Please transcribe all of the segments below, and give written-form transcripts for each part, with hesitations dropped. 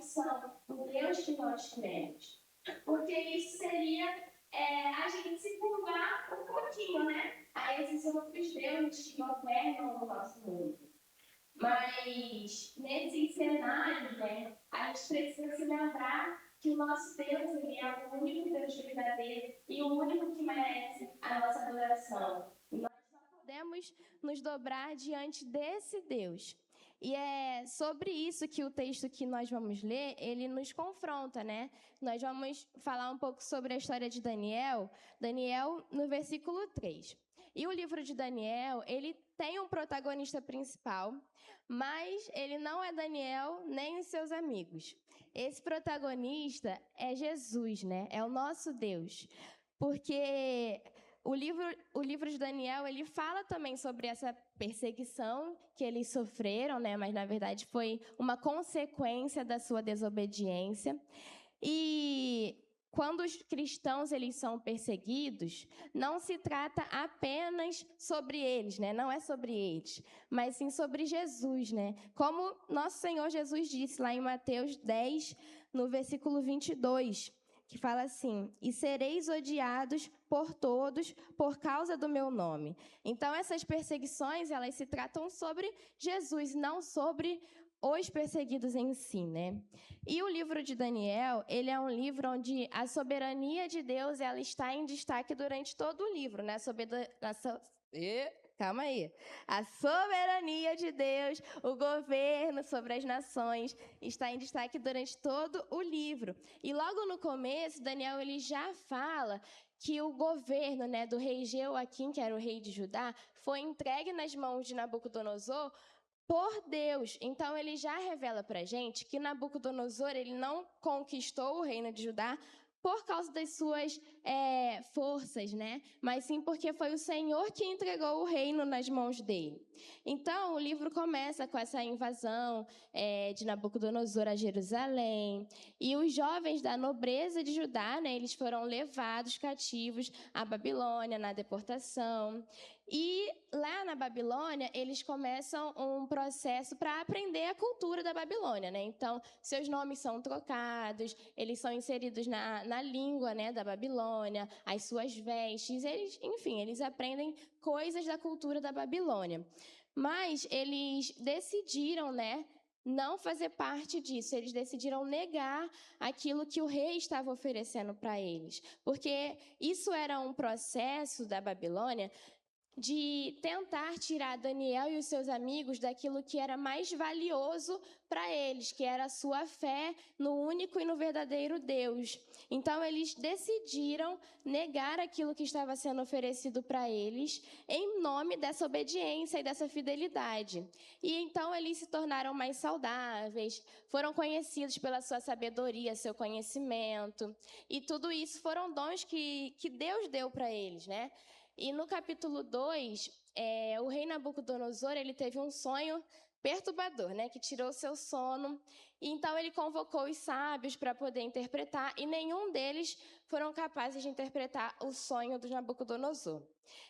missão, o Deus que nós cremos. Porque isso seria a gente se curvar um pouquinho, né? A esses outros deuses que governam o nosso mundo. Mas, nesses cenários, né, a gente precisa se lembrar que o nosso Deus ele é o único Deus verdadeiro e o único que merece a nossa adoração. E nós só podemos nos dobrar diante desse Deus. E é sobre isso que o texto que nós vamos ler, ele nos confronta, né? Nós vamos falar um pouco sobre a história de Daniel, no versículo 3. E o livro de Daniel, ele tem um protagonista principal, mas ele não é Daniel nem os seus amigos. Esse protagonista é Jesus, né? É o nosso Deus. Porque o livro de Daniel, ele fala também sobre essa perseguição que eles sofreram, né? Mas, na verdade, foi uma consequência da sua desobediência. E quando os cristãos eles são perseguidos, não se trata apenas sobre eles, né? Não é sobre eles, mas sim sobre Jesus, né? Como nosso Senhor Jesus disse lá em Mateus 10, no versículo 22, que fala assim: e sereis odiados por todos por causa do meu nome. Então, essas perseguições, elas se tratam sobre Jesus, não sobre os perseguidos em si, né? E o livro de Daniel, ele é um livro onde a soberania de Deus, ela está em destaque durante todo o livro, né? Calma aí. A soberania de Deus, o governo sobre as nações, está em destaque durante todo o livro. E logo no começo, Daniel ele já fala que o governo, né, do rei Jeoaquim, que era o rei de Judá, foi entregue nas mãos de Nabucodonosor por Deus. Então, ele já revela para a gente que Nabucodonosor ele não conquistou o reino de Judá por causa das suas forças, né? Mas sim porque foi o Senhor que entregou o reino nas mãos dele. Então, o livro começa com essa invasão de Nabucodonosor a Jerusalém. E os jovens da nobreza de Judá, né, eles foram levados cativos à Babilônia, na deportação. E lá na Babilônia, eles começam um processo para aprender a cultura da Babilônia, né? Então, seus nomes são trocados, eles são inseridos na língua, né, da Babilônia, as suas vestes, eles aprendem coisas da cultura da Babilônia. Mas eles decidiram, né, não fazer parte disso. Eles decidiram negar aquilo que o rei estava oferecendo para eles. Porque isso era um processo da Babilônia de tentar tirar Daniel e os seus amigos daquilo que era mais valioso para eles, que era a sua fé no único e no verdadeiro Deus. Então, eles decidiram negar aquilo que estava sendo oferecido para eles em nome dessa obediência e dessa fidelidade. E então, eles se tornaram mais saudáveis, foram conhecidos pela sua sabedoria, seu conhecimento, e tudo isso foram dons que Deus deu para eles, né? E no capítulo 2, o rei Nabucodonosor ele teve um sonho perturbador, né, que tirou seu sono. E então ele convocou os sábios para poder interpretar, e nenhum deles foram capazes de interpretar o sonho do Nabucodonosor.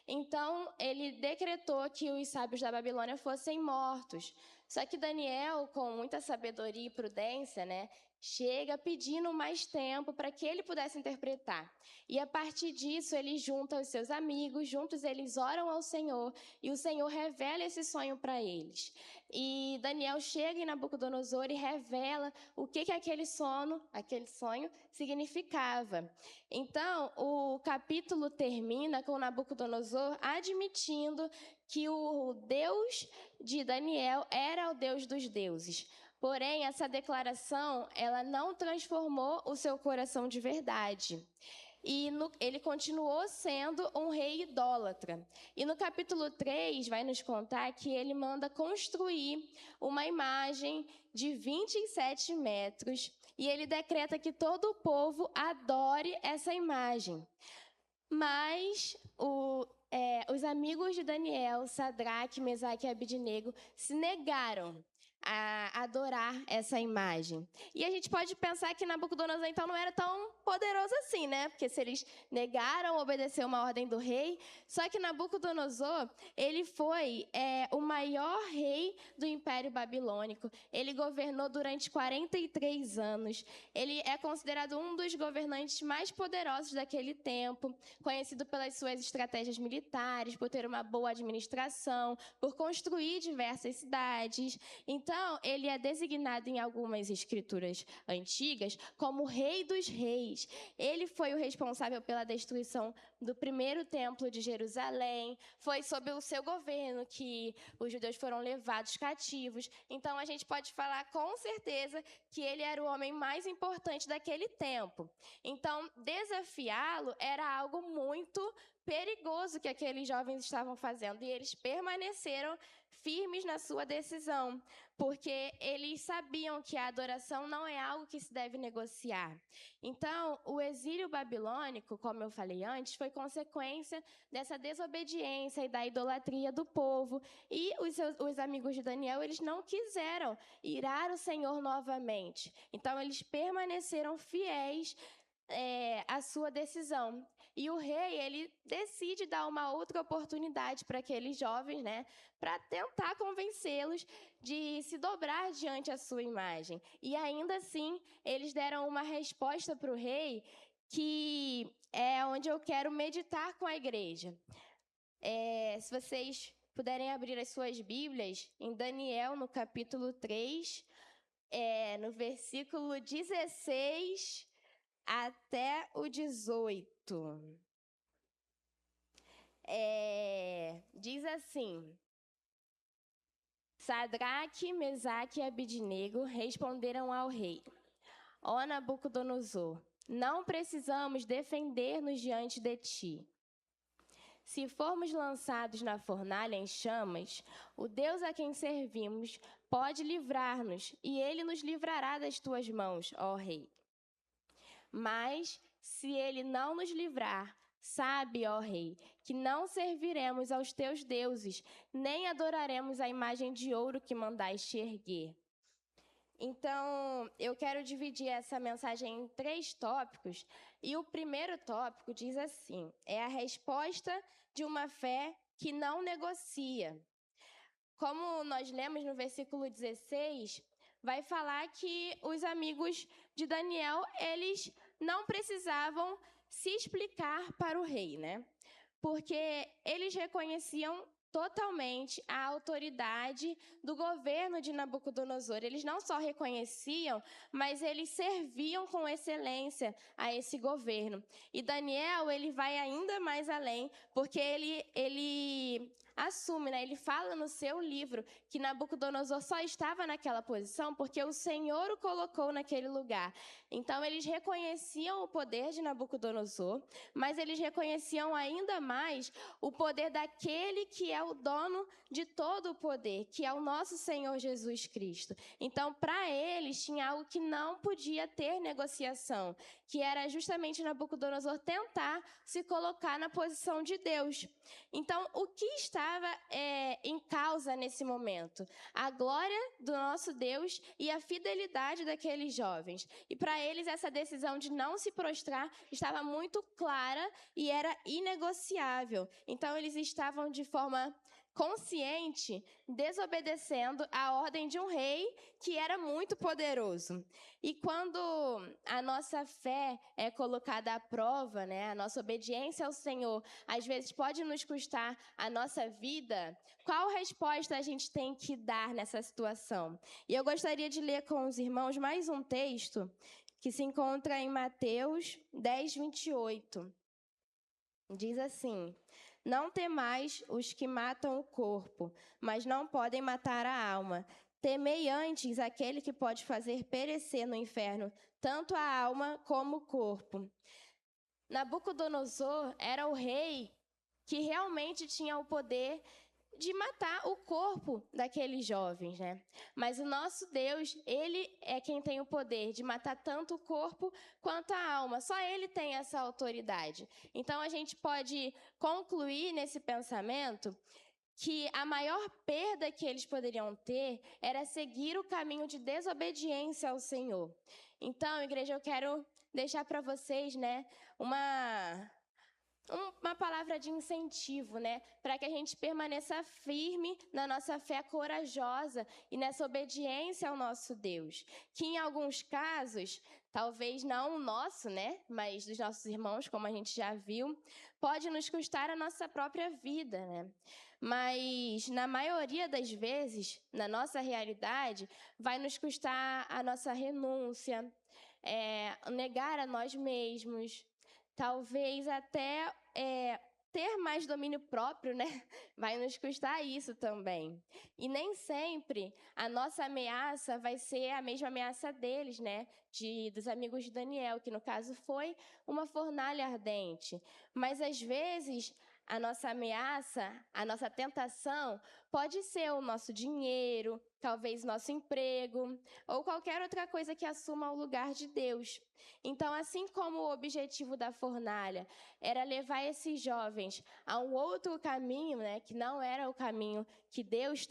Então ele decretou que os sábios da Babilônia fossem mortos. Só que Daniel, com muita sabedoria e prudência, né, chega pedindo mais tempo para que ele pudesse interpretar. E a partir disso, ele junta os seus amigos, juntos eles oram ao Senhor, e o Senhor revela esse sonho para eles. E Daniel chega em Nabucodonosor e revela o que aquele sonho significava. Então, o capítulo termina com Nabucodonosor admitindo que o Deus de Daniel era o Deus dos deuses. Porém, essa declaração, ela não transformou o seu coração de verdade. E ele continuou sendo um rei idólatra. E no capítulo 3 vai nos contar que ele manda construir uma imagem de 27 metros e ele decreta que todo o povo adore essa imagem. Mas os amigos de Daniel, Sadraque, Mesaque e Abidnego, se negaram a adorar essa imagem. E a gente pode pensar que Nabucodonosor, então, não era tão poderoso assim, né? Porque se eles negaram obedecer uma ordem do rei, só que Nabucodonosor, ele foi o maior rei do Império Babilônico. Ele governou durante 43 anos. Ele é considerado um dos governantes mais poderosos daquele tempo, conhecido pelas suas estratégias militares, por ter uma boa administração, por construir diversas cidades. Então, ele é designado em algumas escrituras antigas como Rei dos Reis. Ele foi o responsável pela destruição do primeiro templo de Jerusalém. Foi sob o seu governo que os judeus foram levados cativos. Então, a gente pode falar com certeza que ele era o homem mais importante daquele tempo. Então, desafiá-lo era algo muito perigoso que aqueles jovens estavam fazendo. E eles permaneceram firmes na sua decisão, porque eles sabiam que a adoração não é algo que se deve negociar. Então, o exílio babilônico, como eu falei antes, foi consequência dessa desobediência e da idolatria do povo. E os amigos de Daniel, eles não quiseram irar o Senhor novamente. Então, eles permaneceram fiéis à sua decisão. E o rei, ele decide dar uma outra oportunidade para aqueles jovens, né, para tentar convencê-los de se dobrar diante a sua imagem. E ainda assim, eles deram uma resposta para o rei, que é onde eu quero meditar com a igreja. Se vocês puderem abrir as suas Bíblias, em Daniel, no capítulo 3, no versículo 16 até o 18. Diz assim: Sadraque, Mesaque e Abidnego responderam ao rei: Ó Nabucodonosor, não precisamos defender-nos diante de ti. Se formos lançados na fornalha em chamas, o Deus a quem servimos pode livrar-nos, e ele nos livrará das tuas mãos, ó rei. Mas, se ele não nos livrar, sabe, ó rei, que não serviremos aos teus deuses, nem adoraremos a imagem de ouro que mandaste erguer. Então, eu quero dividir essa mensagem em 3 tópicos, e o primeiro tópico diz assim: é a resposta de uma fé que não negocia. Como nós lemos no versículo 16, vai falar que os amigos de Daniel, eles não precisavam se explicar para o rei, né? Porque eles reconheciam totalmente a autoridade do governo de Nabucodonosor. Eles não só reconheciam, mas eles serviam com excelência a esse governo. E Daniel, ele vai ainda mais além, porque ele assume, né? Ele fala no seu livro que Nabucodonosor só estava naquela posição porque o Senhor o colocou naquele lugar. Então, eles reconheciam o poder de Nabucodonosor, mas eles reconheciam ainda mais o poder daquele que é o dono de todo o poder, que é o nosso Senhor Jesus Cristo. Então, para eles, tinha algo que não podia ter negociação, que era justamente Nabucodonosor tentar se colocar na posição de Deus. Então, o que estava em causa nesse momento? A glória do nosso Deus e a fidelidade daqueles jovens. E para eles, essa decisão de não se prostrar estava muito clara e era inegociável. Então, eles estavam de forma consciente, desobedecendo a ordem de um rei que era muito poderoso. E quando a nossa fé é colocada à prova, né, a nossa obediência ao Senhor, às vezes pode nos custar a nossa vida, qual resposta a gente tem que dar nessa situação? E eu gostaria de ler com os irmãos mais um texto que se encontra em Mateus 10, 28. Diz assim: Não temais os que matam o corpo, mas não podem matar a alma. Temei antes aquele que pode fazer perecer no inferno tanto a alma como o corpo. Nabucodonosor era o rei que realmente tinha o poder de matar o corpo daqueles jovens, né? Mas o nosso Deus, ele é quem tem o poder de matar tanto o corpo quanto a alma. Só ele tem essa autoridade. Então, a gente pode concluir nesse pensamento que a maior perda que eles poderiam ter era seguir o caminho de desobediência ao Senhor. Então, igreja, eu quero deixar para vocês, né, uma palavra de incentivo, né, para que a gente permaneça firme na nossa fé corajosa e nessa obediência ao nosso Deus, que em alguns casos, talvez não o nosso, né, mas dos nossos irmãos, como a gente já viu, pode nos custar a nossa própria vida, né? Mas na maioria das vezes, na nossa realidade, vai nos custar a nossa renúncia, negar a nós mesmos, talvez até ter mais domínio próprio, né? Vai nos custar isso também. E nem sempre a nossa ameaça vai ser a mesma ameaça deles, né? Dos amigos de Daniel, que no caso foi uma fornalha ardente. Mas às vezes a nossa ameaça, a nossa tentação pode ser o nosso dinheiro, talvez nosso emprego, ou qualquer outra coisa que assuma o lugar de Deus. Então, assim como o objetivo da fornalha era levar esses jovens a um outro caminho, né, que não era o caminho que Deus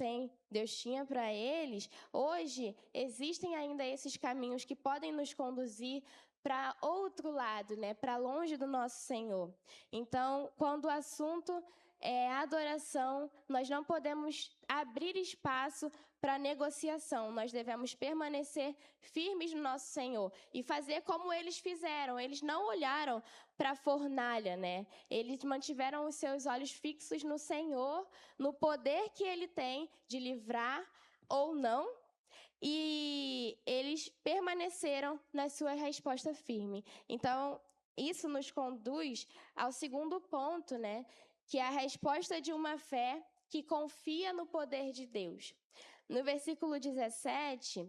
tinha para eles, hoje existem ainda esses caminhos que podem nos conduzir para outro lado, né, para longe do nosso Senhor. Então, quando o assunto é adoração, nós não podemos abrir espaço para negociação. Nós devemos permanecer firmes no nosso Senhor e fazer como eles fizeram. Eles não olharam para a fornalha, né? Eles mantiveram os seus olhos fixos no Senhor, no poder que Ele tem de livrar ou não. E eles permaneceram na sua resposta firme. Então, isso nos conduz ao segundo ponto, né? Que é a resposta de uma fé que confia no poder de Deus. No versículo 17,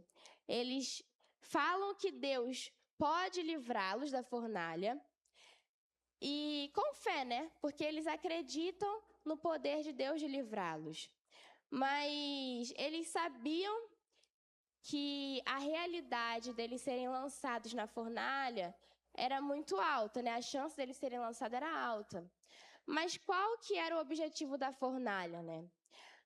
eles falam que Deus pode livrá-los da fornalha e com fé, né? Porque eles acreditam no poder de Deus de livrá-los. Mas eles sabiam que a realidade deles serem lançados na fornalha era muito alta, né? A chance deles serem lançados era alta. Mas qual que era o objetivo da fornalha, né?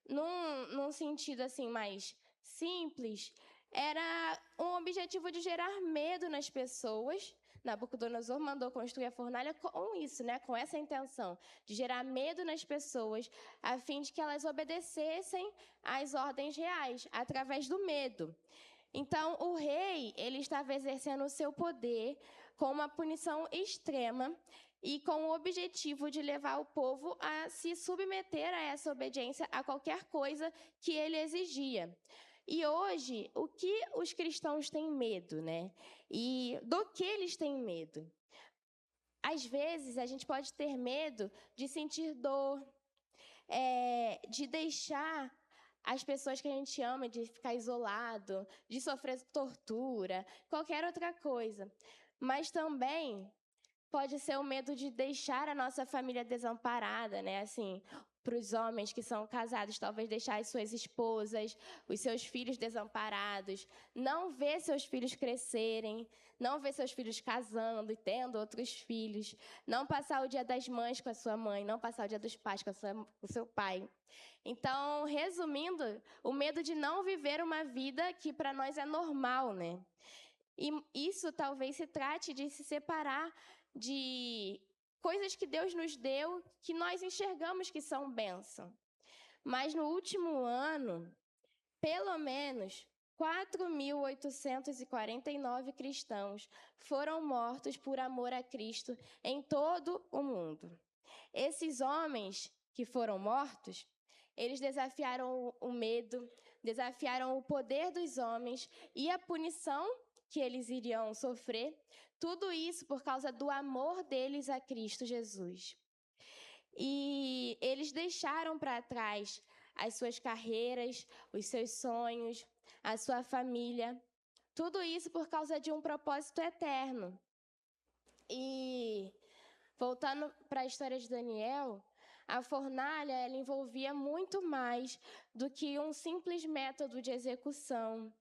Num sentido assim mais simples, era um objetivo de gerar medo nas pessoas. Nabucodonosor mandou construir a fornalha com isso, né? Com essa intenção de gerar medo nas pessoas, a fim de que elas obedecessem às ordens reais, através do medo. Então, o rei, ele estava exercendo o seu poder com uma punição extrema e com o objetivo de levar o povo a se submeter a essa obediência a qualquer coisa que ele exigia. E hoje, o que os cristãos têm medo, né? E do que eles têm medo? Às vezes, a gente pode ter medo de sentir dor, de deixar as pessoas que a gente ama, de ficar isolado, de sofrer tortura, qualquer outra coisa. Mas também pode ser o medo de deixar a nossa família desamparada, né? Assim, para os homens que são casados, talvez deixar as suas esposas, os seus filhos desamparados, não ver seus filhos crescerem, não ver seus filhos casando e tendo outros filhos, não passar o dia das mães com a sua mãe, não passar o dia dos pais com o seu pai. Então, resumindo, o medo de não viver uma vida que para nós é normal, né? E isso talvez se trate de se separar de coisas que Deus nos deu, que nós enxergamos que são bênção. Mas no último ano, pelo menos 4.849 cristãos foram mortos por amor a Cristo em todo o mundo. Esses homens que foram mortos, eles desafiaram o medo, desafiaram o poder dos homens e a punição que eles iriam sofrer, tudo isso por causa do amor deles a Cristo Jesus. E eles deixaram para trás as suas carreiras, os seus sonhos, a sua família, tudo isso por causa de um propósito eterno. E voltando para a história de Daniel, a fornalha ela envolvia muito mais do que um simples método de execução.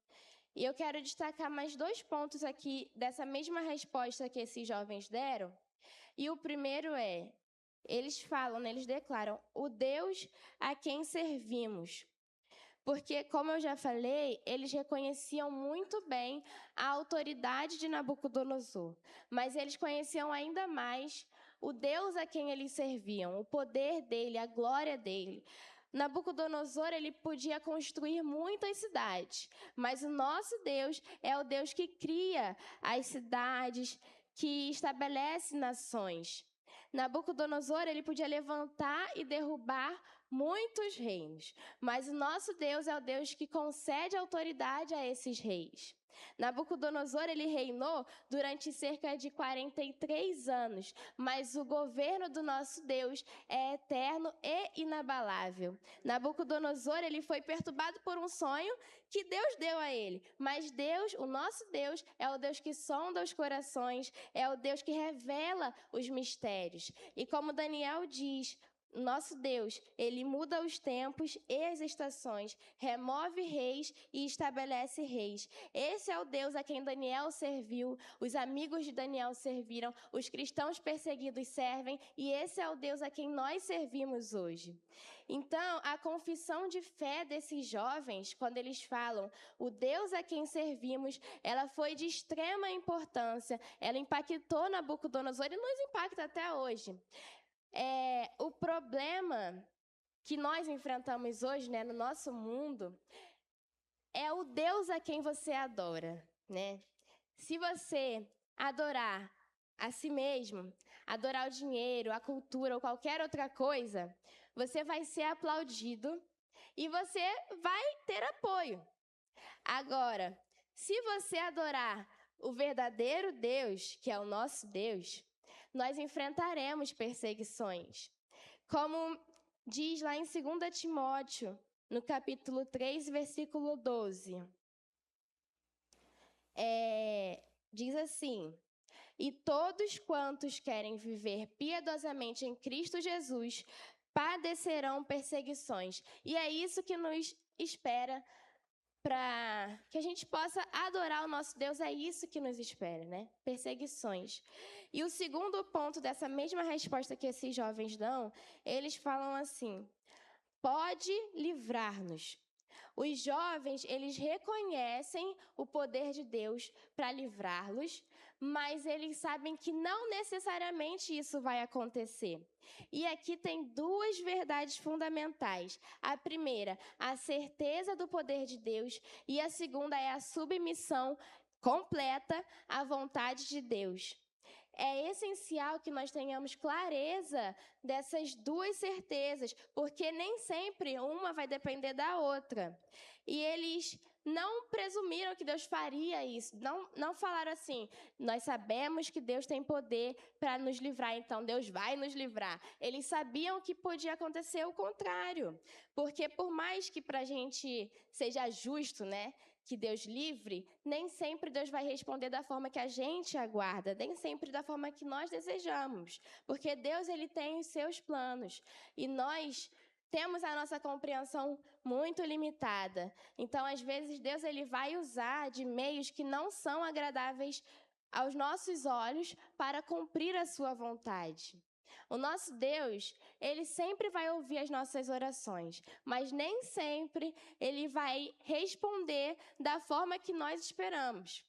E eu quero destacar mais 2 pontos aqui dessa mesma resposta que esses jovens deram. E o primeiro é: eles falam, né, eles declaram, o Deus a quem servimos. Porque, como eu já falei, eles reconheciam muito bem a autoridade de Nabucodonosor, mas eles conheciam ainda mais o Deus a quem eles serviam, o poder dele, a glória dele. Nabucodonosor, ele podia construir muitas cidades, mas o nosso Deus é o Deus que cria as cidades, que estabelece nações. Nabucodonosor, ele podia levantar e derrubar muitos reinos, mas o nosso Deus é o Deus que concede autoridade a esses reis. Nabucodonosor, ele reinou durante cerca de 43 anos, mas o governo do nosso Deus é eterno e inabalável. Nabucodonosor, ele foi perturbado por um sonho que Deus deu a ele, mas Deus, o nosso Deus, é o Deus que sonda os corações, é o Deus que revela os mistérios. E como Daniel diz, nosso Deus, ele muda os tempos e as estações, remove reis e estabelece reis. Esse é o Deus a quem Daniel serviu, os amigos de Daniel serviram, os cristãos perseguidos servem, e esse é o Deus a quem nós servimos hoje. Então, a confissão de fé desses jovens, quando eles falam o Deus a quem servimos, ela foi de extrema importância, ela impactou Nabucodonosor e nos impacta até hoje. O problema que nós enfrentamos hoje, né, no nosso mundo, é o Deus a quem você adora, né? Se você adorar a si mesmo, adorar o dinheiro, a cultura ou qualquer outra coisa, você vai ser aplaudido e você vai ter apoio. Agora, se você adorar o verdadeiro Deus, que é o nosso Deus, nós enfrentaremos perseguições. Como diz lá em 2 Timóteo, no capítulo 3, versículo 12. Diz assim: e todos quantos querem viver piedosamente em Cristo Jesus padecerão perseguições. E é isso que nos espera para que a gente possa adorar o nosso Deus, é isso que nos espera, né? Perseguições. E o segundo ponto dessa mesma resposta que esses jovens dão, eles falam assim: pode livrar-nos. Os jovens, eles reconhecem o poder de Deus para livrá-los, mas eles sabem que não necessariamente isso vai acontecer. E aqui tem duas verdades fundamentais. A primeira, a certeza do poder de Deus, e a segunda é a submissão completa à vontade de Deus. É essencial que nós tenhamos clareza dessas duas certezas, porque nem sempre uma vai depender da outra. E eles não presumiram que Deus faria isso, não falaram assim, nós sabemos que Deus tem poder para nos livrar, então Deus vai nos livrar. Eles sabiam que podia acontecer o contrário, porque por mais que para a gente seja justo, né, que Deus livre, nem sempre Deus vai responder da forma que a gente aguarda, nem sempre da forma que nós desejamos, porque Deus, ele tem os seus planos e nós temos a nossa compreensão muito limitada. Então, às vezes, Deus, ele vai usar de meios que não são agradáveis aos nossos olhos para cumprir a sua vontade. O nosso Deus, ele sempre vai ouvir as nossas orações, mas nem sempre ele vai responder da forma que nós esperamos.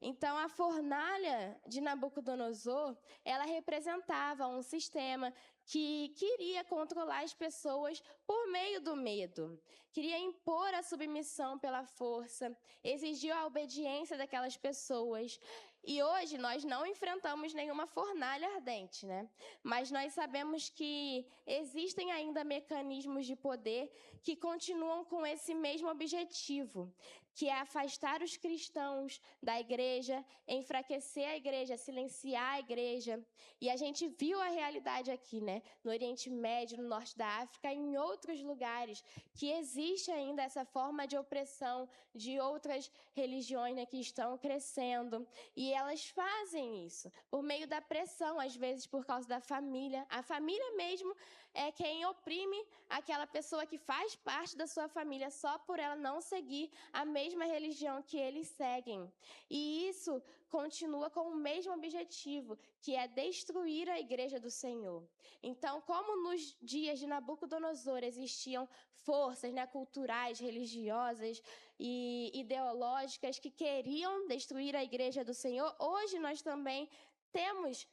Então, a fornalha de Nabucodonosor, ela representava um sistema que queria controlar as pessoas por meio do medo. Queria impor a submissão pela força, exigiu a obediência daquelas pessoas. E hoje nós não enfrentamos nenhuma fornalha ardente, né? Mas nós sabemos que existem ainda mecanismos de poder que continuam com esse mesmo objetivo, que é afastar os cristãos da igreja, enfraquecer a igreja, silenciar a igreja. E a gente viu a realidade aqui, né? No Oriente Médio, no Norte da África, em outros lugares, que existe ainda essa forma de opressão de outras religiões, né, que estão crescendo. E elas fazem isso por meio da pressão, às vezes por causa da família. A família mesmo é quem oprime aquela pessoa que faz parte da sua família só por ela não seguir a mesma mesma religião que eles seguem. E isso continua com o mesmo objetivo, que é destruir a igreja do Senhor. Então, como nos dias de Nabucodonosor existiam forças, né, culturais, religiosas e ideológicas que queriam destruir a igreja do Senhor, hoje nós também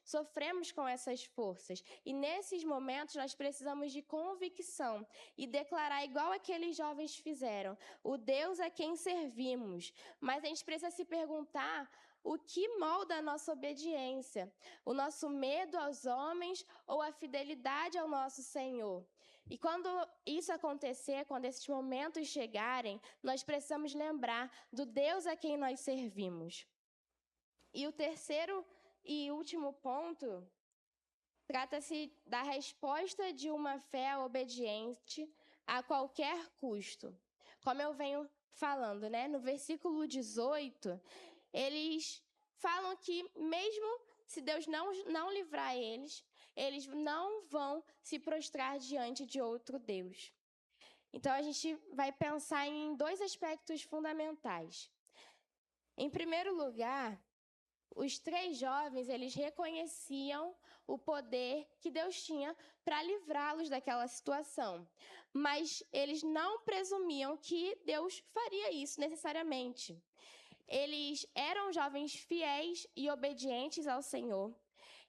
sofremos com essas forças. E nesses momentos nós precisamos de convicção e declarar igual aqueles jovens fizeram: o Deus a quem servimos. Mas a gente precisa se perguntar o que molda a nossa obediência: o nosso medo aos homens ou a fidelidade ao nosso Senhor? E quando isso acontecer, quando esses momentos chegarem, nós precisamos lembrar do Deus a quem nós servimos. E o terceiro e último ponto trata-se da resposta de uma fé obediente a qualquer custo. Como eu venho falando, né? No versículo 18, eles falam que mesmo se Deus não livrar eles não vão se prostrar diante de outro Deus. Então, a gente vai pensar em dois aspectos fundamentais. Em primeiro lugar, os 3 jovens, eles reconheciam o poder que Deus tinha para livrá-los daquela situação. Mas eles não presumiam que Deus faria isso necessariamente. Eles eram jovens fiéis e obedientes ao Senhor.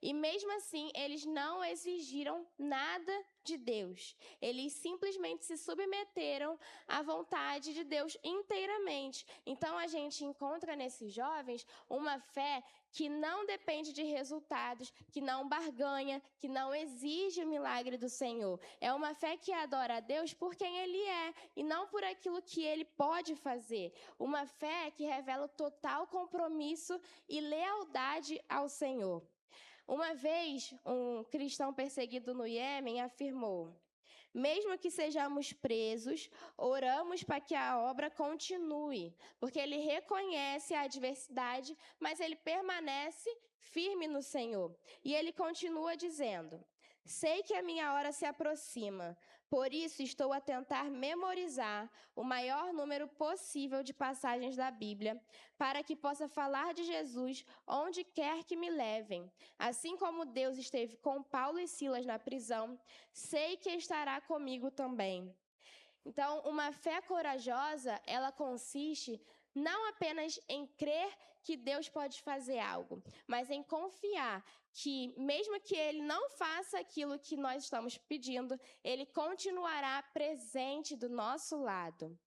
E mesmo assim, eles não exigiram nada de Deus. Eles simplesmente se submeteram à vontade de Deus inteiramente. Então, a gente encontra nesses jovens uma fé que não depende de resultados, que não barganha, que não exige o milagre do Senhor. É uma fé que adora a Deus por quem Ele é e não por aquilo que Ele pode fazer. Uma fé que revela o total compromisso e lealdade ao Senhor. Uma vez, um cristão perseguido no Iêmen afirmou: mesmo que sejamos presos, oramos para que a obra continue, porque ele reconhece a adversidade, mas ele permanece firme no Senhor. E ele continua dizendo: sei que a minha hora se aproxima, por isso estou a tentar memorizar o maior número possível de passagens da Bíblia, para que possa falar de Jesus onde quer que me levem. Assim como Deus esteve com Paulo e Silas na prisão, sei que estará comigo também. Então, uma fé corajosa, ela consiste não apenas em crer que Deus pode fazer algo, mas em confiar que, mesmo que Ele não faça aquilo que nós estamos pedindo, Ele continuará presente do nosso lado.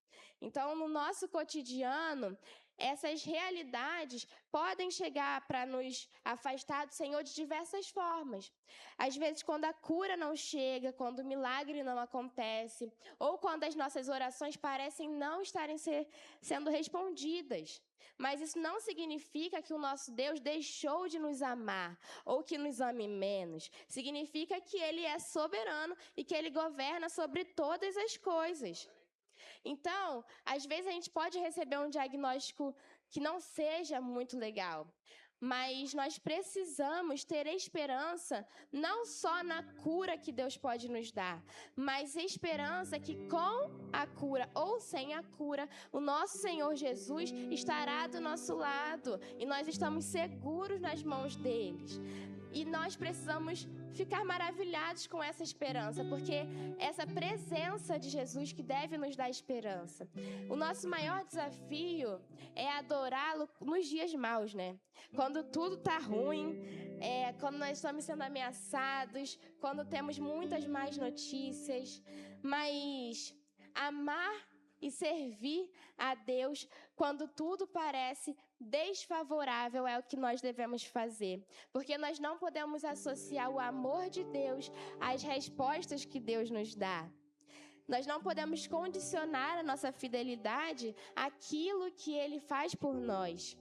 Então, no nosso cotidiano, essas realidades podem chegar para nos afastar do Senhor de diversas formas. Às vezes, quando a cura não chega, quando o milagre não acontece, ou quando as nossas orações parecem não estarem sendo respondidas. Mas isso não significa que o nosso Deus deixou de nos amar ou que nos ame menos. Significa que Ele é soberano e que Ele governa sobre todas as coisas. Então, às vezes a gente pode receber um diagnóstico que não seja muito legal, mas nós precisamos ter esperança não só na cura que Deus pode nos dar, mas esperança que com a cura ou sem a cura, o nosso Senhor Jesus estará do nosso lado e nós estamos seguros nas mãos deles. E nós precisamos ficar maravilhados com essa esperança, porque essa presença de Jesus que deve nos dar esperança. O nosso maior desafio é adorá-lo nos dias maus, né? Quando tudo tá ruim, quando nós estamos sendo ameaçados, quando temos muitas más notícias. Mas amar e servir a Deus quando tudo parece desfavorável é o que nós devemos fazer, porque nós não podemos associar o amor de Deus às respostas que Deus nos dá. Nós não podemos condicionar a nossa fidelidade àquilo que Ele faz por nós.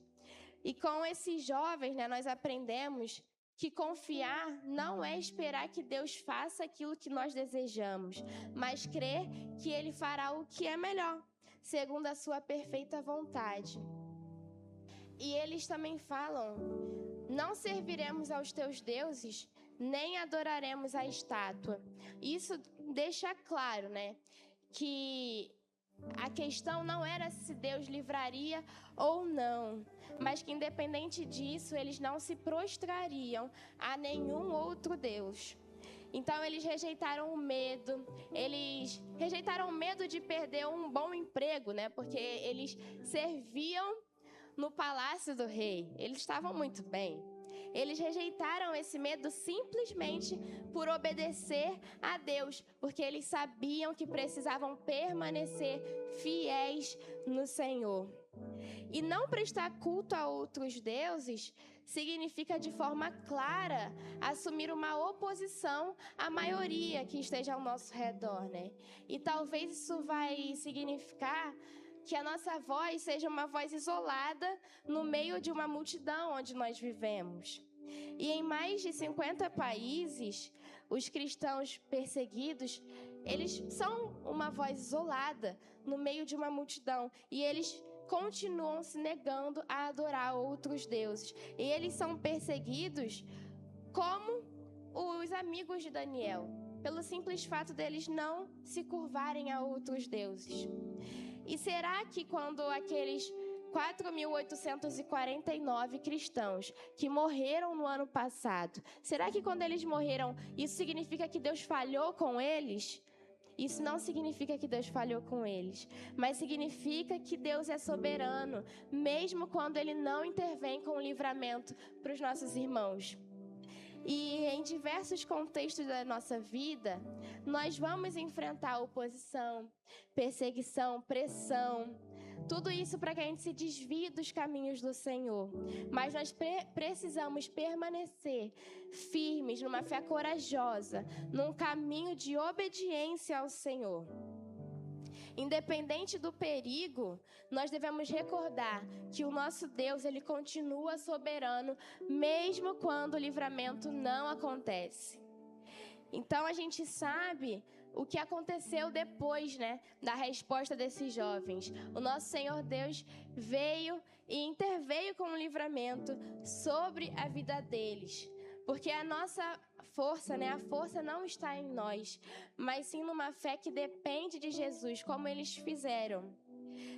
E com esses jovens, né, nós aprendemos que confiar não é esperar que Deus faça aquilo que nós desejamos, mas crer que Ele fará o que é melhor, segundo a sua perfeita vontade. E eles também falam: não serviremos aos teus deuses, nem adoraremos a estátua. Isso deixa claro, né, que a questão não era se Deus livraria ou não, mas que independente disso, eles não se prostrariam a nenhum outro Deus. Então eles rejeitaram o medo, eles rejeitaram o medo de perder um bom emprego, né? Porque eles serviam no palácio do rei, eles estavam muito bem. Eles rejeitaram esse medo simplesmente por obedecer a Deus, porque eles sabiam que precisavam permanecer fiéis no Senhor. E não prestar culto a outros deuses significa de forma clara assumir uma oposição à maioria que esteja ao nosso redor, né? E talvez isso vai significar que a nossa voz seja uma voz isolada no meio de uma multidão onde nós vivemos. E em mais de 50 países, os cristãos perseguidos, eles são uma voz isolada no meio de uma multidão. E eles continuam se negando a adorar outros deuses. E eles são perseguidos como os amigos de Daniel, pelo simples fato deles não se curvarem a outros deuses. E será que quando aqueles 4.849 cristãos que morreram no ano passado, será que quando eles morreram, isso significa que Deus falhou com eles? Isso não significa que Deus falhou com eles, mas significa que Deus é soberano, mesmo quando Ele não intervém com o livramento para os nossos irmãos. E em diversos contextos da nossa vida, nós vamos enfrentar oposição, perseguição, pressão, tudo isso para que a gente se desvie dos caminhos do Senhor. Mas nós precisamos permanecer firmes, numa fé corajosa, num caminho de obediência ao Senhor. Independente do perigo, nós devemos recordar que o nosso Deus, Ele continua soberano, mesmo quando o livramento não acontece. Então a gente sabe o que aconteceu depois, né, da resposta desses jovens. O nosso Senhor Deus veio e interveio com o livramento sobre a vida deles. Porque a nossa força, né, a força não está em nós, mas sim numa fé que depende de Jesus, como eles fizeram.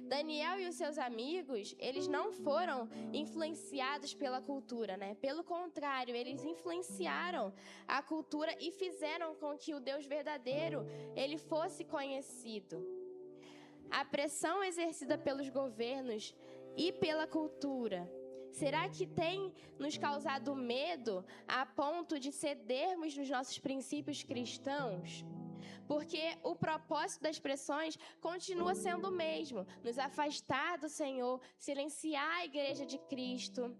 Daniel e os seus amigos, eles não foram influenciados pela cultura, né? Pelo contrário, eles influenciaram a cultura e fizeram com que o Deus verdadeiro, ele fosse conhecido. A pressão exercida pelos governos e pela cultura, será que tem nos causado medo a ponto de cedermos nos nossos princípios cristãos? Porque o propósito das pressões continua sendo o mesmo: nos afastar do Senhor, silenciar a igreja de Cristo.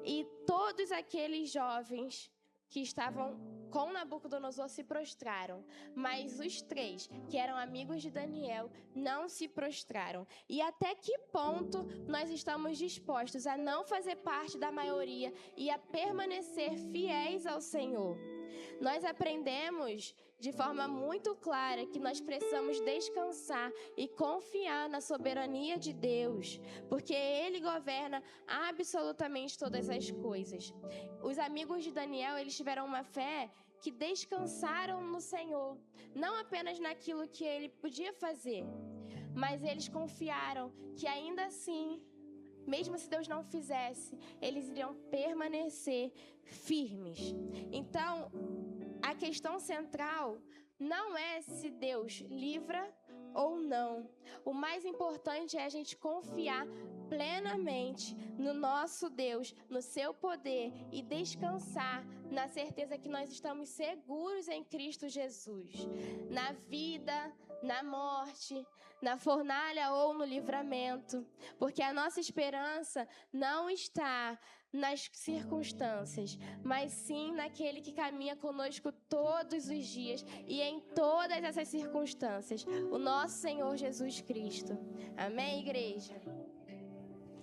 E todos aqueles jovens que estavam com Nabucodonosor se prostraram, mas os 3, que eram amigos de Daniel, não se prostraram. E até que ponto nós estamos dispostos a não fazer parte da maioria e a permanecer fiéis ao Senhor? Nós aprendemos de forma muito clara que nós precisamos descansar e confiar na soberania de Deus, porque Ele governa absolutamente todas as coisas. Os amigos de Daniel, eles tiveram uma fé que descansaram no Senhor, não apenas naquilo que Ele podia fazer, mas eles confiaram que ainda assim, mesmo se Deus não fizesse, eles iriam permanecer firmes. Então, a questão central não é se Deus livra ou não. O mais importante é a gente confiar plenamente no nosso Deus, no seu poder e descansar na certeza que nós estamos seguros em Cristo Jesus. Na vida, na morte, na fornalha ou no livramento. Porque a nossa esperança não está nas circunstâncias, mas sim naquele que caminha conosco todos os dias e em todas essas circunstâncias, o nosso Senhor Jesus Cristo. Amém, igreja?